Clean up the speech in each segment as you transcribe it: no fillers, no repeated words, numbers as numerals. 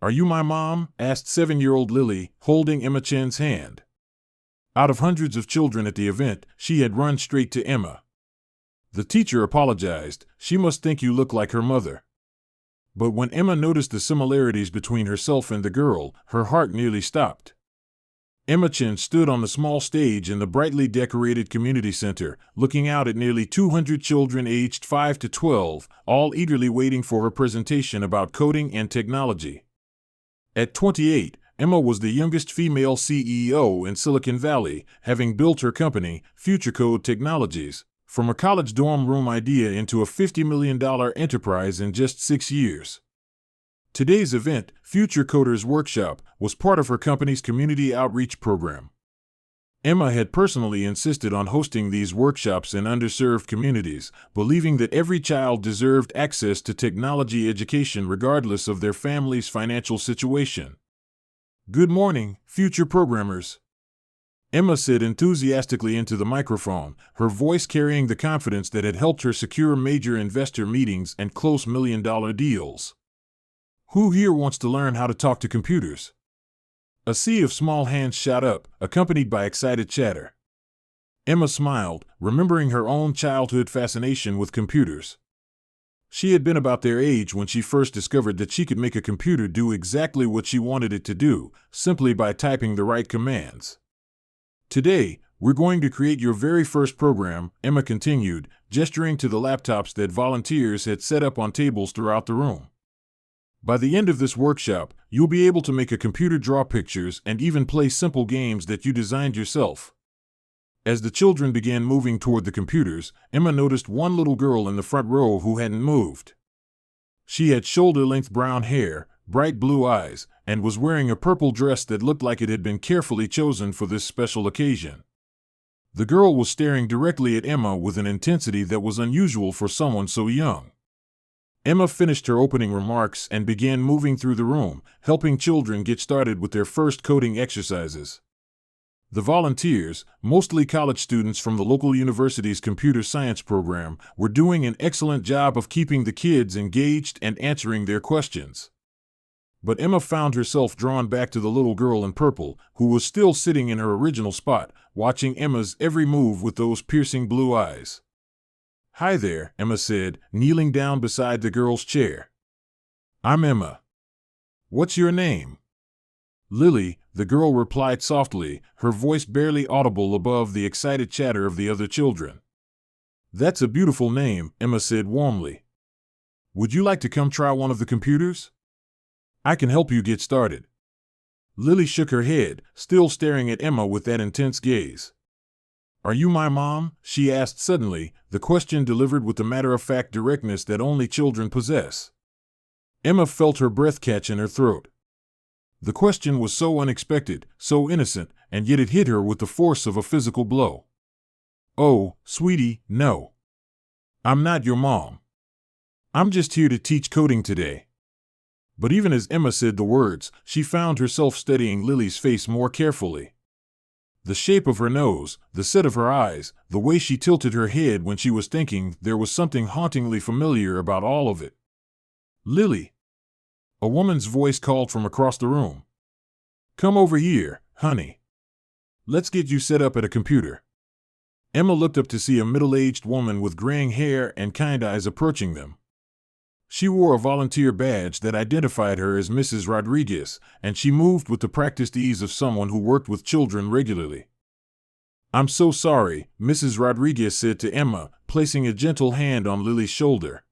"Are you my mom?" asked 7-year-old Lily, holding Emma Chen's hand. Out of hundreds of children at the event, she had run straight to Emma. The teacher apologized. "She must think you look like her mother." But when Emma noticed the similarities between herself and the girl, her heart nearly stopped. Emma Chen stood on the small stage in the brightly decorated community center, looking out at nearly 200 children aged 5 to 12, all eagerly waiting for her presentation about coding and technology. At 28, Emma was the youngest female CEO in Silicon Valley, having built her company, Future Code Technologies, from a college dorm room idea into a $50 million enterprise in just 6 years. Today's event, Future Coders Workshop, was part of her company's community outreach program. Emma had personally insisted on hosting these workshops in underserved communities, believing that every child deserved access to technology education regardless of their family's financial situation. "Good morning, future programmers," Emma said enthusiastically into the microphone, her voice carrying the confidence that had helped her secure major investor meetings and close million-dollar deals. "Who here wants to learn how to talk to computers?" A sea of small hands shot up, accompanied by excited chatter. Emma smiled, remembering her own childhood fascination with computers. She had been about their age when she first discovered that she could make a computer do exactly what she wanted it to do, simply by typing the right commands. "Today, we're going to create your very first program," Emma continued, gesturing to the laptops that volunteers had set up on tables throughout the room. "By the end of this workshop, you'll be able to make a computer draw pictures and even play simple games that you designed yourself." As the children began moving toward the computers, Emma noticed one little girl in the front row who hadn't moved. She had shoulder-length brown hair, bright blue eyes, and was wearing a purple dress that looked like it had been carefully chosen for this special occasion. The girl was staring directly at Emma with an intensity that was unusual for someone so young. Emma finished her opening remarks and began moving through the room, helping children get started with their first coding exercises. The volunteers, mostly college students from the local university's computer science program, were doing an excellent job of keeping the kids engaged and answering their questions. But Emma found herself drawn back to the little girl in purple, who was still sitting in her original spot, watching Emma's every move with those piercing blue eyes. "Hi there," Emma said, kneeling down beside the girl's chair. "I'm Emma. What's your name?" "Lily," the girl replied softly, her voice barely audible above the excited chatter of the other children. "That's a beautiful name," Emma said warmly. "Would you like to come try one of the computers? I can help you get started." Lily shook her head, still staring at Emma with that intense gaze. "Are you my mom?" she asked suddenly, the question delivered with the matter-of-fact directness that only children possess. Emma felt her breath catch in her throat. The question was so unexpected, so innocent, and yet it hit her with the force of a physical blow. "Oh, sweetie, no. I'm not your mom. I'm just here to teach coding today." But even as Emma said the words, she found herself studying Lily's face more carefully. The shape of her nose, the set of her eyes, the way she tilted her head when she was thinking, there was something hauntingly familiar about all of it. "Lily!" A woman's voice called from across the room. "Come over here, honey. Let's get you set up at a computer." Emma looked up to see a middle-aged woman with graying hair and kind eyes approaching them. She wore a volunteer badge that identified her as Mrs. Rodriguez, and she moved with the practiced ease of someone who worked with children regularly. "I'm so sorry," Mrs. Rodriguez said to Emma, placing a gentle hand on Lily's shoulder.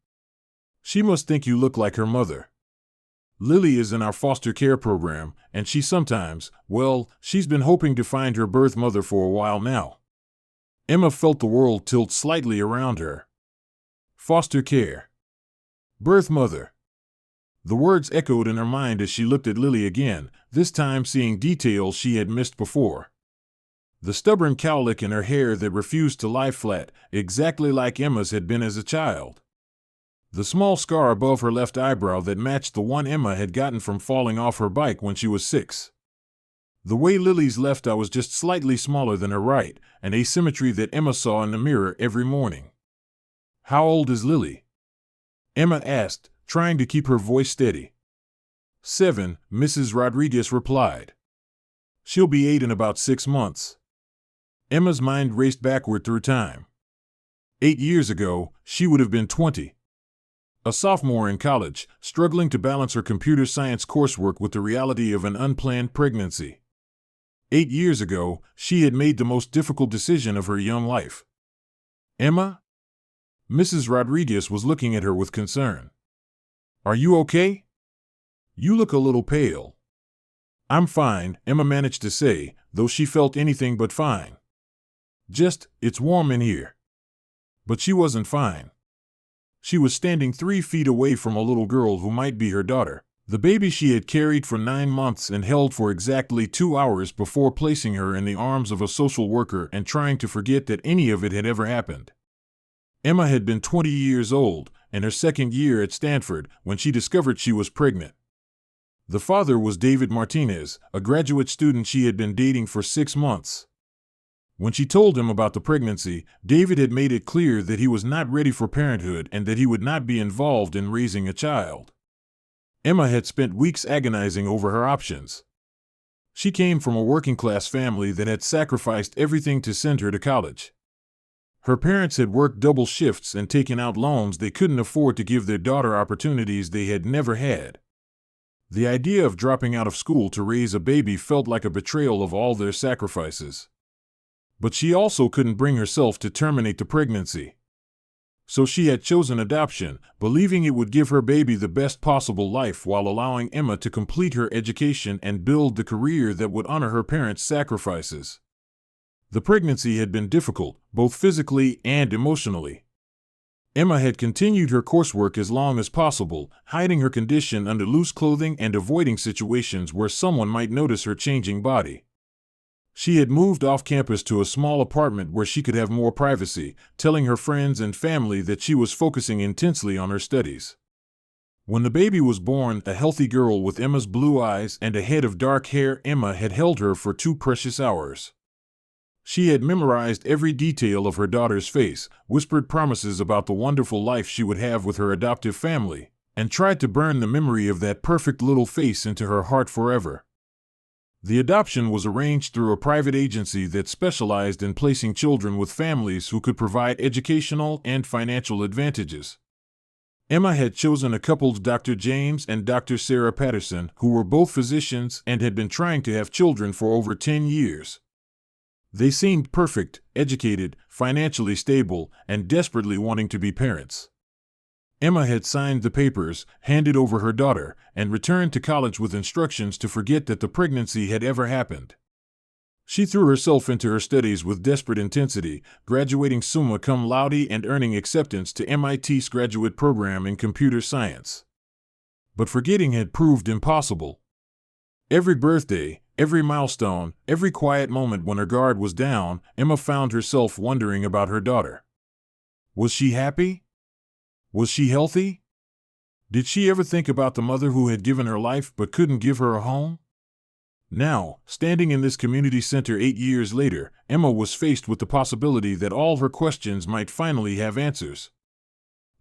"She must think you look like her mother. Lily is in our foster care program, and she sometimes, well, she's been hoping to find her birth mother for a while now." Emma felt the world tilt slightly around her. Foster care. Birth mother. The words echoed in her mind as she looked at Lily again, this time seeing details she had missed before. The stubborn cowlick in her hair that refused to lie flat, exactly like Emma's had been as a child. The small scar above her left eyebrow that matched the one Emma had gotten from falling off her bike when she was 6. The way Lily's left eye was just slightly smaller than her right, an asymmetry that Emma saw in the mirror every morning. "How old is Lily?" Emma asked, trying to keep her voice steady. 7, Mrs. Rodriguez replied. She'll be 8 in about 6 months. Emma's mind raced backward through time. 8 years ago, she would have been 20. A sophomore in college, struggling to balance her computer science coursework with the reality of an unplanned pregnancy. 8 years ago, she had made the most difficult decision of her young life. Emma? Mrs. Rodriguez was looking at her with concern. Are you okay? You look a little pale. I'm fine, Emma managed to say, though she felt anything but fine. Just, it's warm in here. But she wasn't fine. She was standing 3 feet away from a little girl who might be her daughter, the baby she had carried for 9 months and held for exactly 2 hours before placing her in the arms of a social worker and trying to forget that any of it had ever happened. Emma had been 20 years old, in her second year at Stanford, when she discovered she was pregnant. The father was David Martinez, a graduate student she had been dating for 6 months. When she told him about the pregnancy, David had made it clear that he was not ready for parenthood and that he would not be involved in raising a child. Emma had spent weeks agonizing over her options. She came from a working-class family that had sacrificed everything to send her to college. Her parents had worked double shifts and taken out loans they couldn't afford to give their daughter opportunities they had never had. The idea of dropping out of school to raise a baby felt like a betrayal of all their sacrifices. But she also couldn't bring herself to terminate the pregnancy. So she had chosen adoption, believing it would give her baby the best possible life while allowing Emma to complete her education and build the career that would honor her parents' sacrifices. The pregnancy had been difficult, both physically and emotionally. Emma had continued her coursework as long as possible, hiding her condition under loose clothing and avoiding situations where someone might notice her changing body. She had moved off campus to a small apartment where she could have more privacy, telling her friends and family that she was focusing intensely on her studies. When the baby was born, a healthy girl with Emma's blue eyes and a head of dark hair, Emma had held her for 2 precious hours. She had memorized every detail of her daughter's face, whispered promises about the wonderful life she would have with her adoptive family, and tried to burn the memory of that perfect little face into her heart forever. The adoption was arranged through a private agency that specialized in placing children with families who could provide educational and financial advantages. Emma had chosen a couple, Dr. James and Dr. Sarah Patterson, who were both physicians and had been trying to have children for over 10 years. They seemed perfect, educated, financially stable, and desperately wanting to be parents. Emma had signed the papers, handed over her daughter, and returned to college with instructions to forget that the pregnancy had ever happened. She threw herself into her studies with desperate intensity, graduating summa cum laude and earning acceptance to MIT's graduate program in computer science. But forgetting had proved impossible. Every birthday, every milestone, every quiet moment when her guard was down, Emma found herself wondering about her daughter. Was she happy? Was she healthy? Did she ever think about the mother who had given her life but couldn't give her a home? Now, standing in this community center 8 years later, Emma was faced with the possibility that all her questions might finally have answers.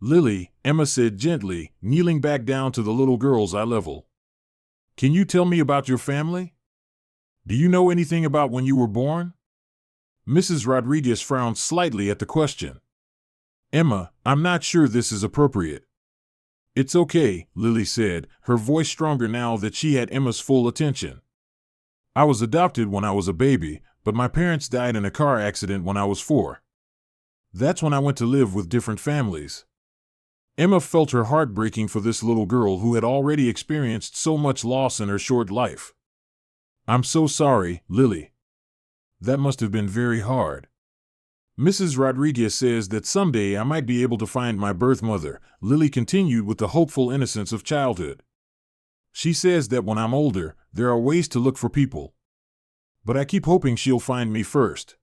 Lily, Emma said gently, kneeling back down to the little girl's eye level. Can you tell me about your family? Do you know anything about when you were born? Mrs. Rodriguez frowned slightly at the question. Emma, I'm not sure this is appropriate. It's okay, Lily said, her voice stronger now that she had Emma's full attention. I was adopted when I was a baby, but my parents died in a car accident when I was 4. That's when I went to live with different families. Emma felt her heart breaking for this little girl who had already experienced so much loss in her short life. I'm so sorry, Lily. That must have been very hard. Mrs. Rodriguez says that someday I might be able to find my birth mother, Lily continued with the hopeful innocence of childhood. She says that when I'm older, there are ways to look for people. But I keep hoping she'll find me first.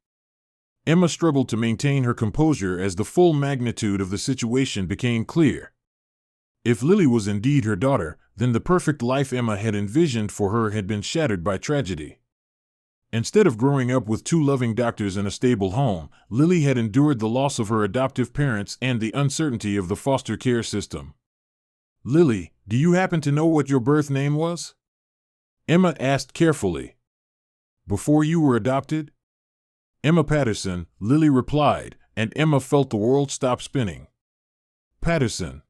Emma struggled to maintain her composure as the full magnitude of the situation became clear. If Lily was indeed her daughter, then the perfect life Emma had envisioned for her had been shattered by tragedy. Instead of growing up with 2 loving doctors in a stable home, Lily had endured the loss of her adoptive parents and the uncertainty of the foster care system. Lily, do you happen to know what your birth name was? Emma asked carefully. Before you were adopted? Emma Patterson, Lily replied, and Emma felt the world stop spinning. Patterson.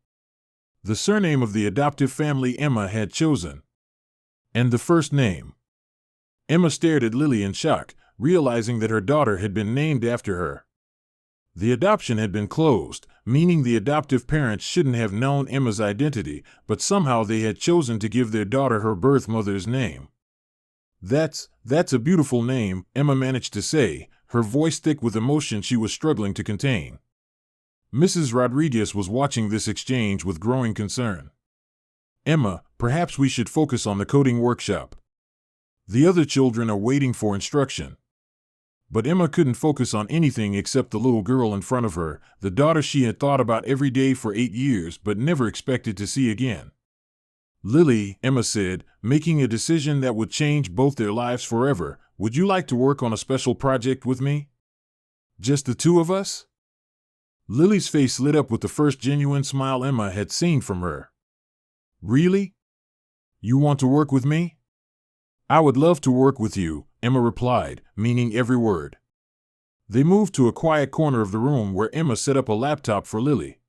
The surname of the adoptive family Emma had chosen. And the first name. Emma stared at Lily in shock, realizing that her daughter had been named after her. The adoption had been closed, meaning the adoptive parents shouldn't have known Emma's identity, but somehow they had chosen to give their daughter her birth mother's name. That's a beautiful name, Emma managed to say, her voice thick with emotion she was struggling to contain. Mrs. Rodriguez was watching this exchange with growing concern. Emma, perhaps we should focus on the coding workshop. The other children are waiting for instruction. But Emma couldn't focus on anything except the little girl in front of her, the daughter she had thought about every day for 8 years but never expected to see again. Lily, Emma said, making a decision that would change both their lives forever, would you like to work on a special project with me? Just the two of us? Lily's face lit up with the first genuine smile Emma had seen from her. Really? You want to work with me? I would love to work with you, Emma replied, meaning every word. They moved to a quiet corner of the room where Emma set up a laptop for Lily.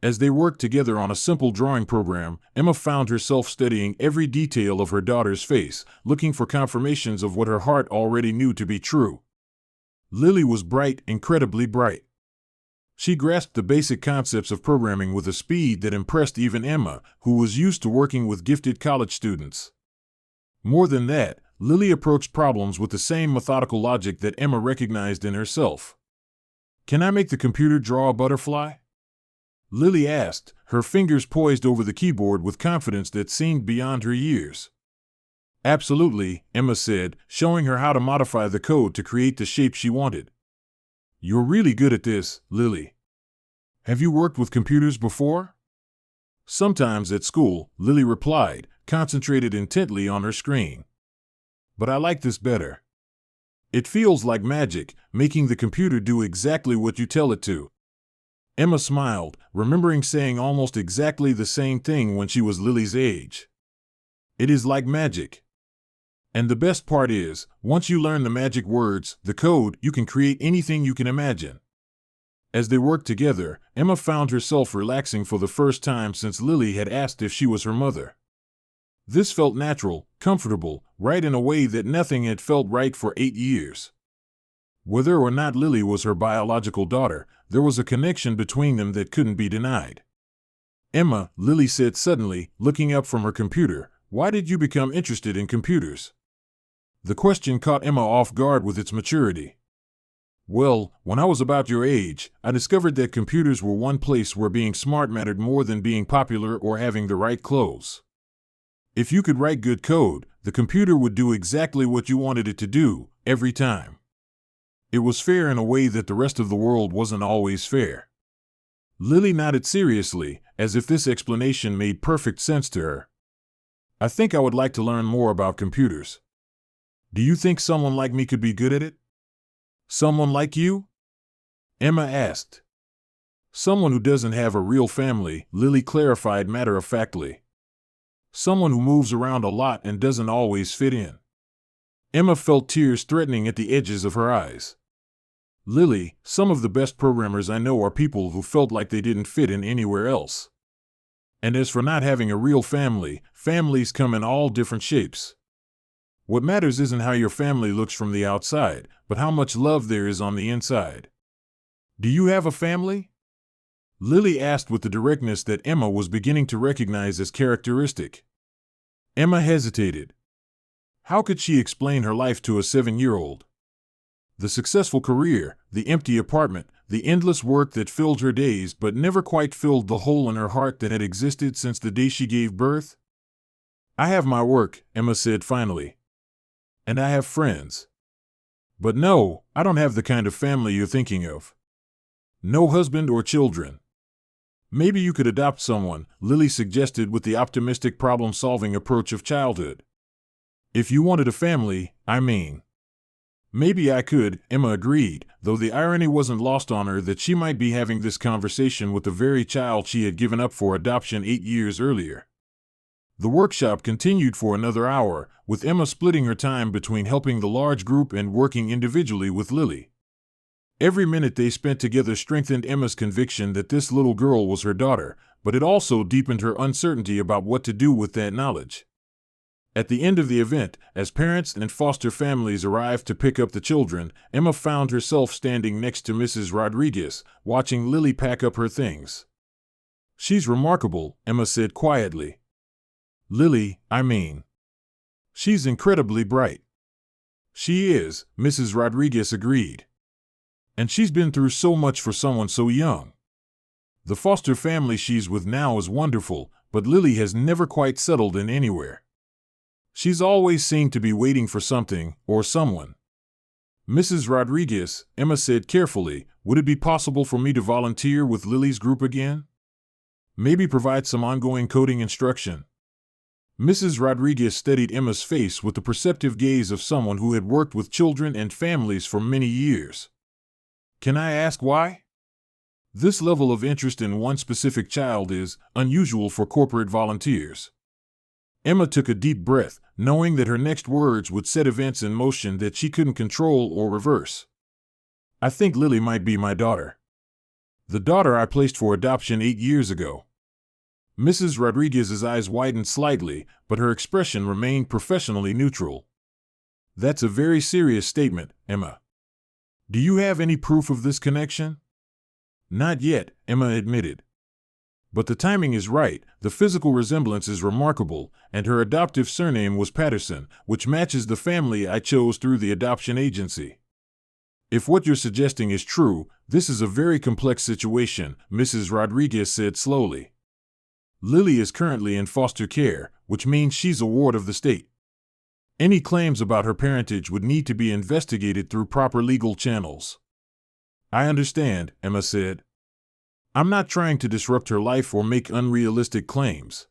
As they worked together on a simple drawing program, Emma found herself studying every detail of her daughter's face, looking for confirmations of what her heart already knew to be true. Lily was bright, incredibly bright. She grasped the basic concepts of programming with a speed that impressed even Emma, who was used to working with gifted college students. More than that, Lily approached problems with the same methodical logic that Emma recognized in herself. Can I make the computer draw a butterfly? Lily asked, her fingers poised over the keyboard with confidence that seemed beyond her years. Absolutely, Emma said, showing her how to modify the code to create the shape she wanted. You're really good at this, Lily. Have you worked with computers before? Sometimes at school, Lily replied, concentrated intently on her screen. But I like this better. It feels like magic, making the computer do exactly what you tell it to. Emma smiled, remembering saying almost exactly the same thing when she was Lily's age. It is like magic. And the best part is, once you learn the magic words, the code, you can create anything you can imagine. As they worked together, Emma found herself relaxing for the first time since Lily had asked if she was her mother. This felt natural, comfortable, right in a way that nothing had felt right for 8 years. Whether or not Lily was her biological daughter, there was a connection between them that couldn't be denied. Emma, Lily said suddenly, looking up from her computer, why did you become interested in computers? The question caught Emma off guard with its maturity. Well, when I was about your age, I discovered that computers were one place where being smart mattered more than being popular or having the right clothes. If you could write good code, the computer would do exactly what you wanted it to do, every time. It was fair in a way that the rest of the world wasn't always fair. Lily nodded seriously, as if this explanation made perfect sense to her. I think I would like to learn more about computers. Do you think someone like me could be good at it? Someone like you? Emma asked. Someone who doesn't have a real family, Lily clarified matter-of-factly. Someone who moves around a lot and doesn't always fit in. Emma felt tears threatening at the edges of her eyes. Lily, some of the best programmers I know are people who felt like they didn't fit in anywhere else. And as for not having a real family, families come in all different shapes. What matters isn't how your family looks from the outside, but how much love there is on the inside. Do you have a family? Lily asked with the directness that Emma was beginning to recognize as characteristic. Emma hesitated. How could she explain her life to a 7-year-old? The successful career, the empty apartment, the endless work that filled her days but never quite filled the hole in her heart that had existed since the day she gave birth? I have my work, Emma said finally. And I have friends. But no, I don't have the kind of family you're thinking of. No husband or children. Maybe you could adopt someone, Lily suggested with the optimistic problem-solving approach of childhood. If you wanted a family, I mean. Maybe I could, Emma agreed, though the irony wasn't lost on her that she might be having this conversation with the very child she had given up for adoption 8 years earlier. The workshop continued for another hour, with Emma splitting her time between helping the large group and working individually with Lily. Every minute they spent together strengthened Emma's conviction that this little girl was her daughter, but it also deepened her uncertainty about what to do with that knowledge. At the end of the event, as parents and foster families arrived to pick up the children, Emma found herself standing next to Mrs. Rodriguez, watching Lily pack up her things. "She's remarkable," Emma said quietly. "Lily, I mean. She's incredibly bright." "She is," Mrs. Rodriguez agreed. "And she's been through so much for someone so young. The foster family she's with now is wonderful, but Lily has never quite settled in anywhere. She's always seemed to be waiting for something or someone." "Mrs. Rodriguez," Emma said carefully, "would it be possible for me to volunteer with Lily's group again? Maybe provide some ongoing coding instruction?" Mrs. Rodriguez studied Emma's face with the perceptive gaze of someone who had worked with children and families for many years. "Can I ask why?" "This level of interest in one specific child is unusual for corporate volunteers." Emma took a deep breath, knowing that her next words would set events in motion that she couldn't control or reverse. "I think Lily might be my daughter. The daughter I placed for adoption 8 years ago." Mrs. Rodriguez's eyes widened slightly, but her expression remained professionally neutral. "That's a very serious statement, Emma. Do you have any proof of this connection?" "Not yet," Emma admitted. "But the timing is right, the physical resemblance is remarkable, and her adoptive surname was Patterson, which matches the family I chose through the adoption agency. If what you're suggesting is true, this is a very complex situation," Mrs. Rodriguez said slowly. "Lily is currently in foster care, which means she's a ward of the state. Any claims about her parentage would need to be investigated through proper legal channels." "I understand," Emma said. "I'm not trying to disrupt her life or make unrealistic claims.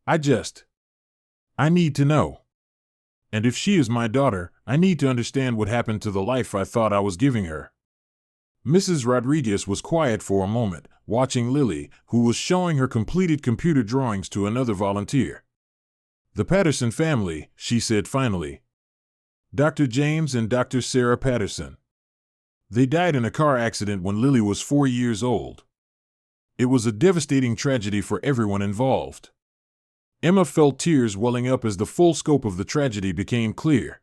I need to know. And if she is my daughter, I need to understand what happened to the life I thought I was giving her." Mrs. Rodriguez was quiet for a moment, watching Lily, who was showing her completed computer drawings to another volunteer. "The Patterson family," she said finally. "Dr. James and Dr. Sarah Patterson. They died in a car accident when Lily was 4 years old. It was a devastating tragedy for everyone involved." Emma felt tears welling up as the full scope of the tragedy became clear.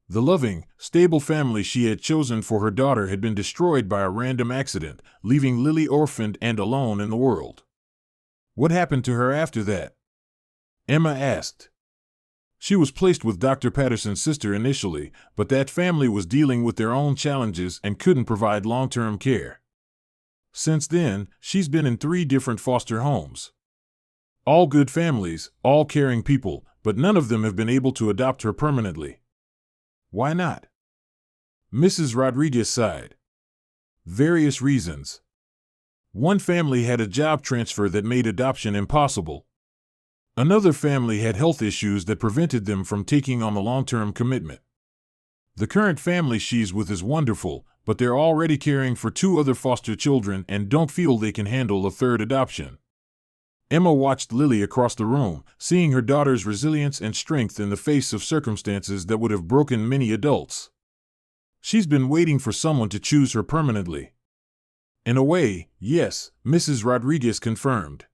The loving, stable family she had chosen for her daughter had been destroyed by a random accident, leaving Lily orphaned and alone in the world. "What happened to her after that?" Emma asked. "She was placed with Dr. Patterson's sister initially, but that family was dealing with their own challenges and couldn't provide long-term care. Since then, she's been in 3 different foster homes. All good families, all caring people, but none of them have been able to adopt her permanently." "Why not?" Mrs. Rodriguez sighed. "Various reasons. One family had a job transfer that made adoption impossible. Another family had health issues that prevented them from taking on a long-term commitment. The current family she's with is wonderful, but they're already caring for 2 other foster children and don't feel they can handle a 3rd adoption." Emma watched Lily across the room, seeing her daughter's resilience and strength in the face of circumstances that would have broken many adults. "She's been waiting for someone to choose her permanently." "In a way, yes," Mrs. Rodriguez confirmed.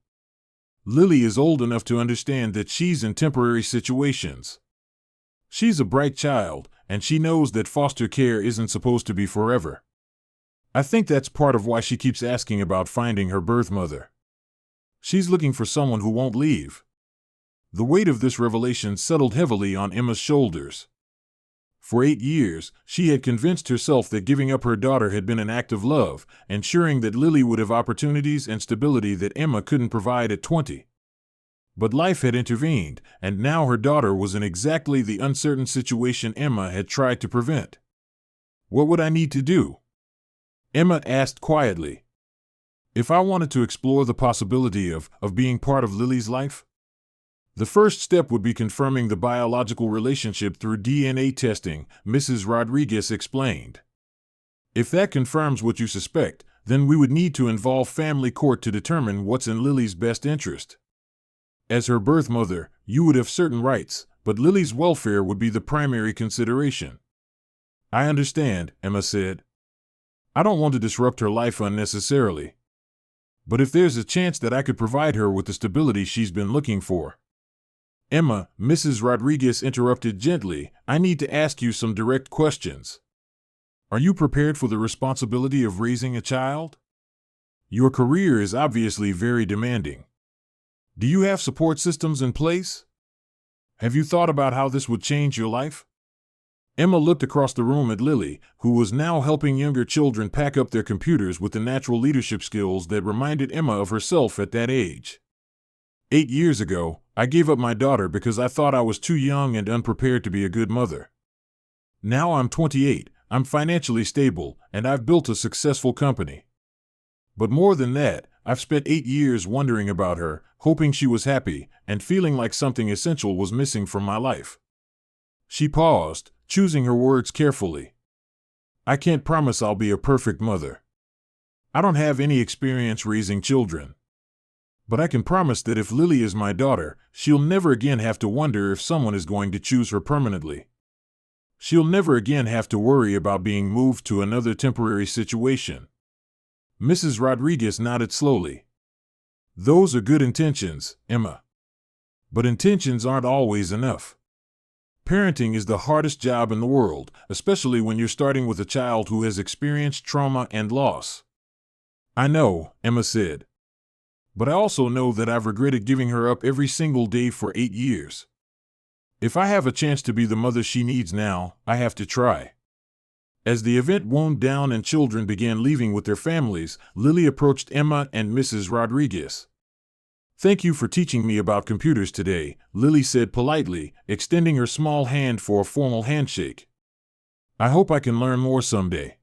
"Lily is old enough to understand that she's in temporary situations. She's a bright child, and she knows that foster care isn't supposed to be forever. I think that's part of why she keeps asking about finding her birth mother. She's looking for someone who won't leave." The weight of this revelation settled heavily on Emma's shoulders. For 8 years, she had convinced herself that giving up her daughter had been an act of love, ensuring that Lily would have opportunities and stability that Emma couldn't provide at 20. But life had intervened, and now her daughter was in exactly the uncertain situation Emma had tried to prevent. "What would I need to do?" Emma asked quietly. "If I wanted to explore the possibility of being part of Lily's life?" The first step would be confirming the biological relationship through DNA testing, Mrs. Rodriguez explained. If that confirms what you suspect, then we would need to involve family court to determine what's in Lily's best interest. As her birth mother, you would have certain rights, but Lily's welfare would be the primary consideration. I understand, Emma said. I don't want to disrupt her life unnecessarily. But if there's a chance that I could provide her with the stability she's been looking for. Emma, Mrs. Rodriguez interrupted gently, I need to ask you some direct questions. Are you prepared for the responsibility of raising a child? Your career is obviously very demanding. Do you have support systems in place? Have you thought about how this would change your life? Emma looked across the room at Lily, who was now helping younger children pack up their computers with the natural leadership skills that reminded Emma of herself at that age. 8 years ago, I gave up my daughter because I thought I was too young and unprepared to be a good mother. Now I'm 28, I'm financially stable, and I've built a successful company. But more than that, I've spent 8 years wondering about her, hoping she was happy, and feeling like something essential was missing from my life. She paused, choosing her words carefully. I can't promise I'll be a perfect mother. I don't have any experience raising children. But I can promise that if Lily is my daughter, she'll never again have to wonder if someone is going to choose her permanently. She'll never again have to worry about being moved to another temporary situation. Mrs. Rodriguez nodded slowly. Those are good intentions, Emma. But intentions aren't always enough. Parenting is the hardest job in the world, especially when you're starting with a child who has experienced trauma and loss. I know, Emma said. But I also know that I've regretted giving her up every single day for 8 years. If I have a chance to be the mother she needs now, I have to try. As the event wound down and children began leaving with their families, Lily approached Emma and Mrs. Rodriguez. Thank you for teaching me about computers today, Lily said politely, extending her small hand for a formal handshake. I hope I can learn more someday.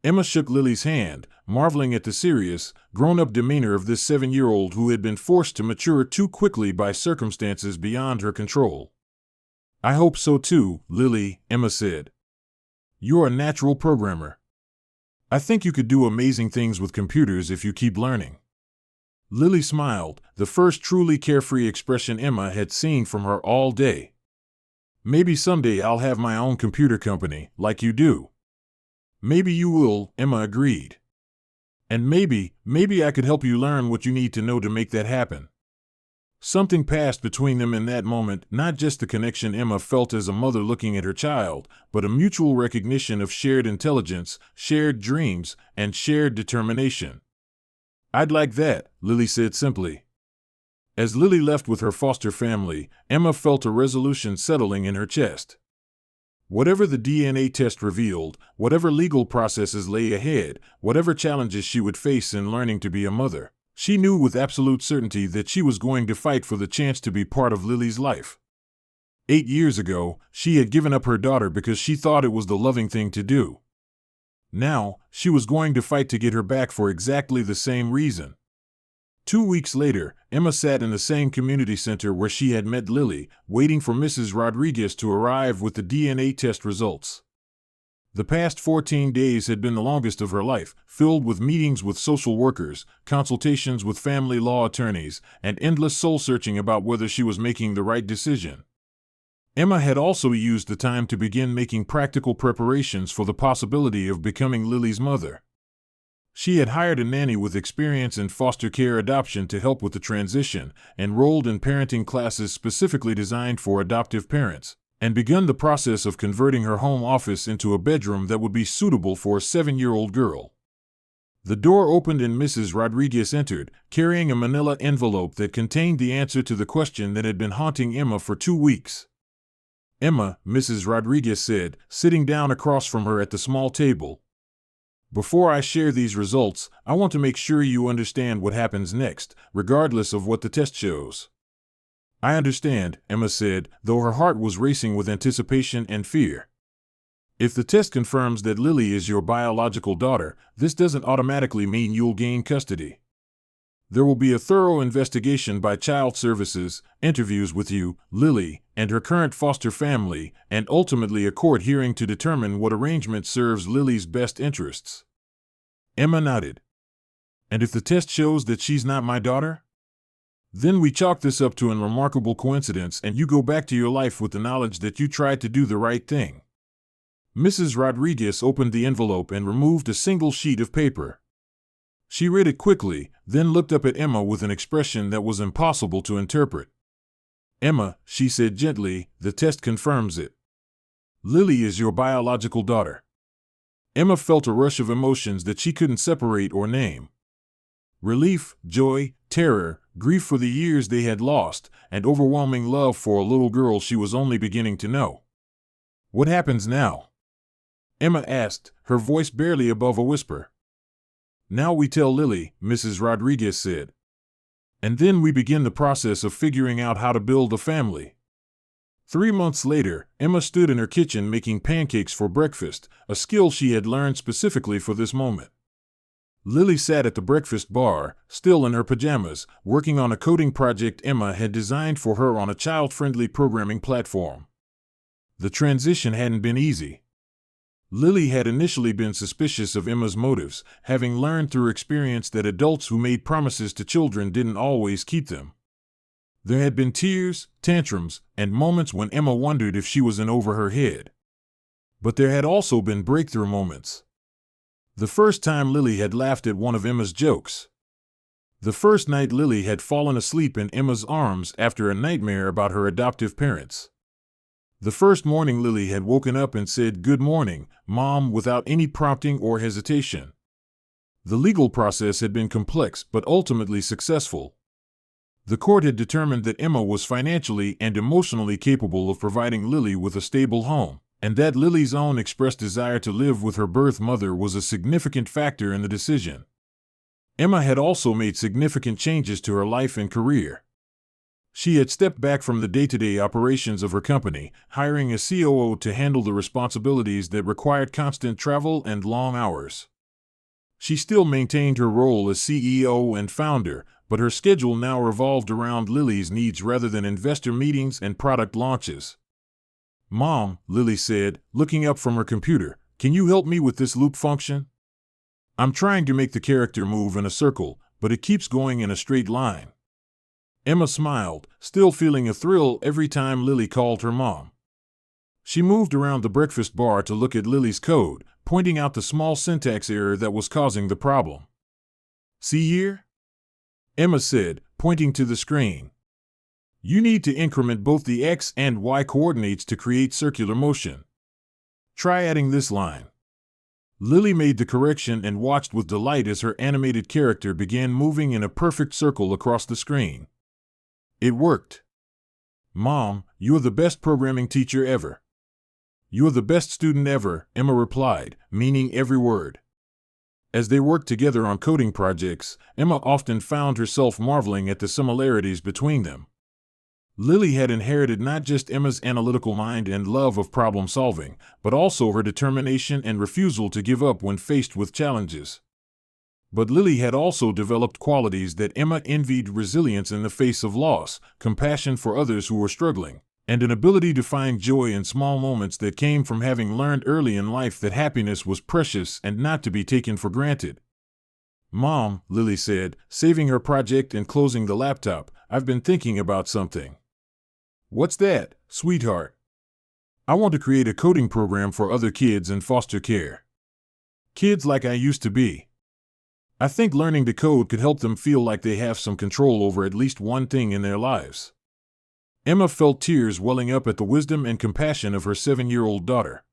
Emma shook Lily's hand, marveling at the serious, grown-up demeanor of this 7-year-old who had been forced to mature too quickly by circumstances beyond her control. I hope so too, Lily, Emma said. You're a natural programmer. I think you could do amazing things with computers if you keep learning. Lily smiled, the first truly carefree expression Emma had seen from her all day. Maybe someday I'll have my own computer company, like you do. Maybe you will, Emma agreed. And maybe I could help you learn what you need to know to make that happen. Something passed between them in that moment, not just the connection Emma felt as a mother looking at her child, but a mutual recognition of shared intelligence, shared dreams, and shared determination. I'd like that, Lily said simply. As Lily left with her foster family, Emma felt a resolution settling in her chest. Whatever the DNA test revealed, whatever legal processes lay ahead, whatever challenges she would face in learning to be a mother, she knew with absolute certainty that she was going to fight for the chance to be part of Lily's life. 8 years ago, she had given up her daughter because she thought it was the loving thing to do. Now, she was going to fight to get her back for exactly the same reason. 2 weeks later, Emma sat in the same community center where she had met Lily, waiting for Mrs. Rodriguez to arrive with the DNA test results. The past 14 days had been the longest of her life, filled with meetings with social workers, consultations with family law attorneys, and endless soul-searching about whether she was making the right decision. Emma had also used the time to begin making practical preparations for the possibility of becoming Lily's mother. She had hired a nanny with experience in foster care adoption to help with the transition, enrolled in parenting classes specifically designed for adoptive parents, and begun the process of converting her home office into a bedroom that would be suitable for a 7-year-old girl. The door opened and Mrs. Rodriguez entered, carrying a manila envelope that contained the answer to the question that had been haunting Emma for 2 weeks. Emma, Mrs. Rodriguez said, sitting down across from her at the small table. Before I share these results, I want to make sure you understand what happens next, regardless of what the test shows. I understand, Emma said, though her heart was racing with anticipation and fear. If the test confirms that Lily is your biological daughter, this doesn't automatically mean you'll gain custody. There will be a thorough investigation by Child Services, interviews with you, Lily, and her current foster family, and ultimately a court hearing to determine what arrangement serves Lily's best interests. Emma nodded. And if the test shows that she's not my daughter? Then we chalk this up to a remarkable coincidence and you go back to your life with the knowledge that you tried to do the right thing. Mrs. Rodriguez opened the envelope and removed a single sheet of paper. She read it quickly, then looked up at Emma with an expression that was impossible to interpret. Emma, she said gently, the test confirms it. Lily is your biological daughter. Emma felt a rush of emotions that she couldn't separate or name. Relief, joy, terror, grief for the years they had lost, and overwhelming love for a little girl she was only beginning to know. What happens now? Emma asked, her voice barely above a whisper. Now we tell Lily, Mrs. Rodriguez said. And then we begin the process of figuring out how to build a family. 3 months later, Emma stood in her kitchen making pancakes for breakfast, a skill she had learned specifically for this moment. Lily sat at the breakfast bar, still in her pajamas, working on a coding project Emma had designed for her on a child-friendly programming platform. The transition hadn't been easy. Lily had initially been suspicious of Emma's motives, having learned through experience that adults who made promises to children didn't always keep them. There had been tears, tantrums, and moments when Emma wondered if she was in over her head. But there had also been breakthrough moments. The first time Lily had laughed at one of Emma's jokes. The first night Lily had fallen asleep in Emma's arms after a nightmare about her adoptive parents. The first morning Lily had woken up and said, "Good morning, Mom," without any prompting or hesitation. The legal process had been complex but ultimately successful. The court had determined that Emma was financially and emotionally capable of providing Lily with a stable home, and that Lily's own expressed desire to live with her birth mother was a significant factor in the decision. Emma had also made significant changes to her life and career. She had stepped back from the day-to-day operations of her company, hiring a COO to handle the responsibilities that required constant travel and long hours. She still maintained her role as CEO and founder, but her schedule now revolved around Lily's needs rather than investor meetings and product launches. "Mom," Lily said, looking up from her computer, "can you help me with this loop function? I'm trying to make the character move in a circle, but it keeps going in a straight line." Emma smiled, still feeling a thrill every time Lily called her mom. She moved around the breakfast bar to look at Lily's code, pointing out the small syntax error that was causing the problem. "See here?" Emma said, pointing to the screen. "You need to increment both the X and Y coordinates to create circular motion. Try adding this line." Lily made the correction and watched with delight as her animated character began moving in a perfect circle across the screen. It worked. "Mom, you're the best programming teacher ever." "You're the best student ever," Emma replied, meaning every word. As they worked together on coding projects, Emma often found herself marveling at the similarities between them. Lily had inherited not just Emma's analytical mind and love of problem solving, but also her determination and refusal to give up when faced with challenges. But Lily had also developed qualities that Emma envied: resilience in the face of loss, compassion for others who were struggling, and an ability to find joy in small moments that came from having learned early in life that happiness was precious and not to be taken for granted. "Mom," Lily said, saving her project and closing the laptop, "I've been thinking about something." "What's that, sweetheart?" "I want to create a coding program for other kids in foster care. Kids like I used to be. I think learning to code could help them feel like they have some control over at least one thing in their lives." Emma felt tears welling up at the wisdom and compassion of her 7-year-old daughter.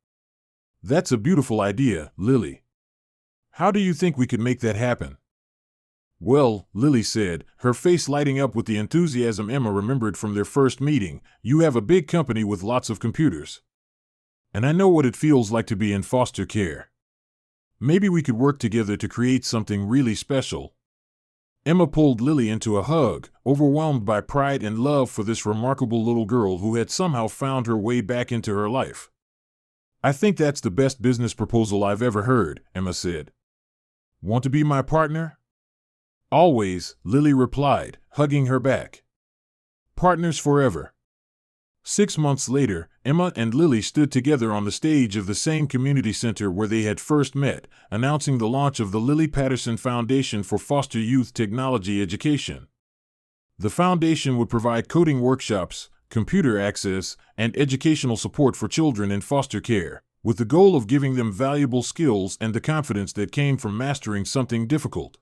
"That's a beautiful idea, Lily. How do you think we could make that happen?" "Well," Lily said, her face lighting up with the enthusiasm Emma remembered from their first meeting, "you have a big company with lots of computers. And I know what it feels like to be in foster care. Maybe we could work together to create something really special." Emma pulled Lily into a hug, overwhelmed by pride and love for this remarkable little girl who had somehow found her way back into her life. "I think that's the best business proposal I've ever heard," Emma said. "Want to be my partner?" Always, Lily replied, hugging her back. Partners forever. 6 months later, Emma and Lily stood together on the stage of the same community center where they had first met, announcing the launch of the Lily Patterson Foundation for Foster Youth Technology Education. The foundation would provide coding workshops, computer access, and educational support for children in foster care, with the goal of giving them valuable skills and the confidence that came from mastering something difficult.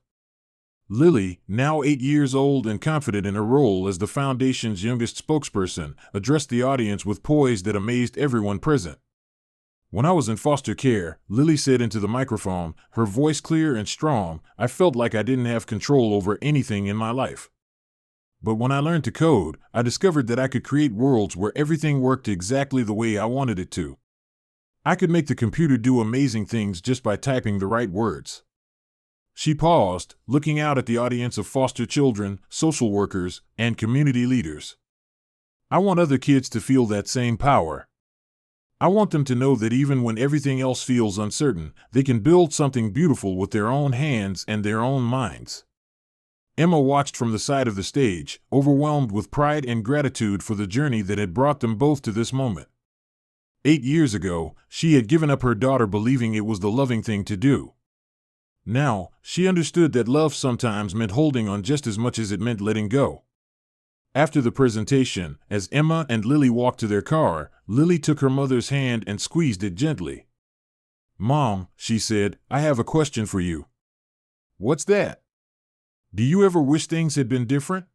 Lily, now 8 years old and confident in her role as the Foundation's youngest spokesperson, addressed the audience with poise that amazed everyone present. When I was in foster care, Lily said into the microphone, her voice clear and strong, I felt like I didn't have control over anything in my life. But when I learned to code, I discovered that I could create worlds where everything worked exactly the way I wanted it to. I could make the computer do amazing things just by typing the right words. She paused, looking out at the audience of foster children, social workers, and community leaders. I want other kids to feel that same power. I want them to know that even when everything else feels uncertain, they can build something beautiful with their own hands and their own minds. Emma watched from the side of the stage, overwhelmed with pride and gratitude for the journey that had brought them both to this moment. 8 years ago, she had given up her daughter believing it was the loving thing to do. Now, she understood that love sometimes meant holding on just as much as it meant letting go. After the presentation, as Emma and Lily walked to their car, Lily took her mother's hand and squeezed it gently. Mom, she said, I have a question for you. What's that? Do you ever wish things had been different?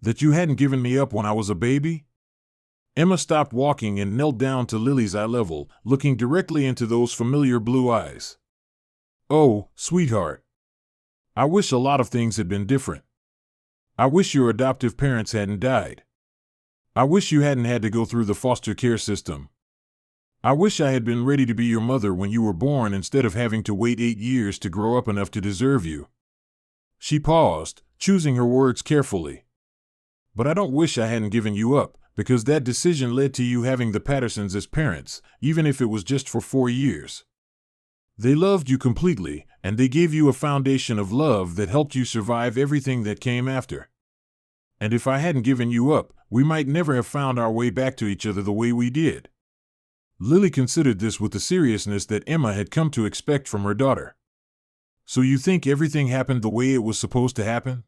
That you hadn't given me up when I was a baby? Emma stopped walking and knelt down to Lily's eye level, looking directly into those familiar blue eyes. Oh, sweetheart. I wish a lot of things had been different. I wish your adoptive parents hadn't died. I wish you hadn't had to go through the foster care system. I wish I had been ready to be your mother when you were born instead of having to wait 8 years to grow up enough to deserve you. She paused, choosing her words carefully. But I don't wish I hadn't given you up, because that decision led to you having the Pattersons as parents, even if it was just for 4 years. They loved you completely, and they gave you a foundation of love that helped you survive everything that came after. And if I hadn't given you up, we might never have found our way back to each other the way we did. Lily considered this with the seriousness that Emma had come to expect from her daughter. So you think everything happened the way it was supposed to happen?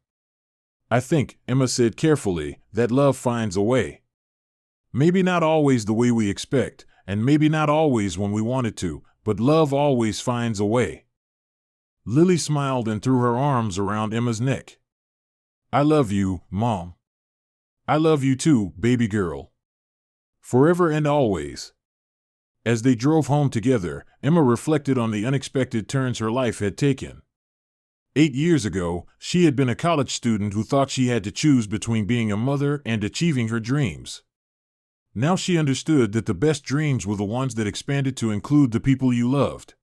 I think, Emma said carefully, that love finds a way. Maybe not always the way we expect, and maybe not always when we want it to, but love always finds a way. Lily smiled and threw her arms around Emma's neck. I love you, Mom. I love you too, baby girl. Forever and always. As they drove home together, Emma reflected on the unexpected turns her life had taken. 8 years ago, she had been a college student who thought she had to choose between being a mother and achieving her dreams. Now she understood that the best dreams were the ones that expanded to include the people you loved.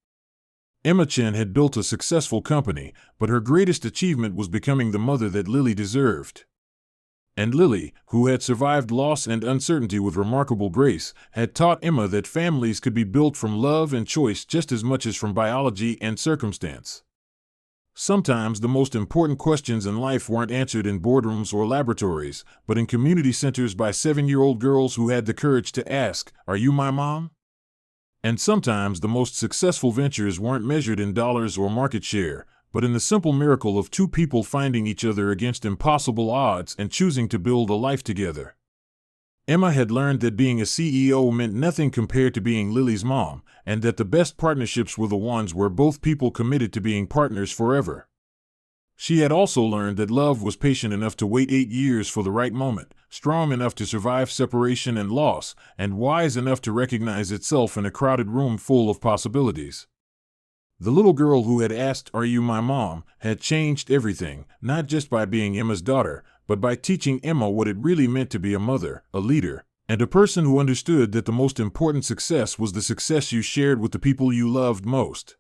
Emma Chen had built a successful company, but her greatest achievement was becoming the mother that Lily deserved. And Lily, who had survived loss and uncertainty with remarkable grace, had taught Emma that families could be built from love and choice just as much as from biology and circumstance. Sometimes the most important questions in life weren't answered in boardrooms or laboratories, but in community centers by 7-year-old girls who had the courage to ask, "Are you my mom?" And sometimes the most successful ventures weren't measured in dollars or market share, but in the simple miracle of two people finding each other against impossible odds and choosing to build a life together. Emma had learned that being a CEO meant nothing compared to being Lily's mom, and that the best partnerships were the ones where both people committed to being partners forever. She had also learned that love was patient enough to wait 8 years for the right moment, strong enough to survive separation and loss, and wise enough to recognize itself in a crowded room full of possibilities. The little girl who had asked, "Are you my mom?" had changed everything, not just by being Emma's daughter, but by teaching Emma what it really meant to be a mother, a leader, and a person who understood that the most important success was the success you shared with the people you loved most.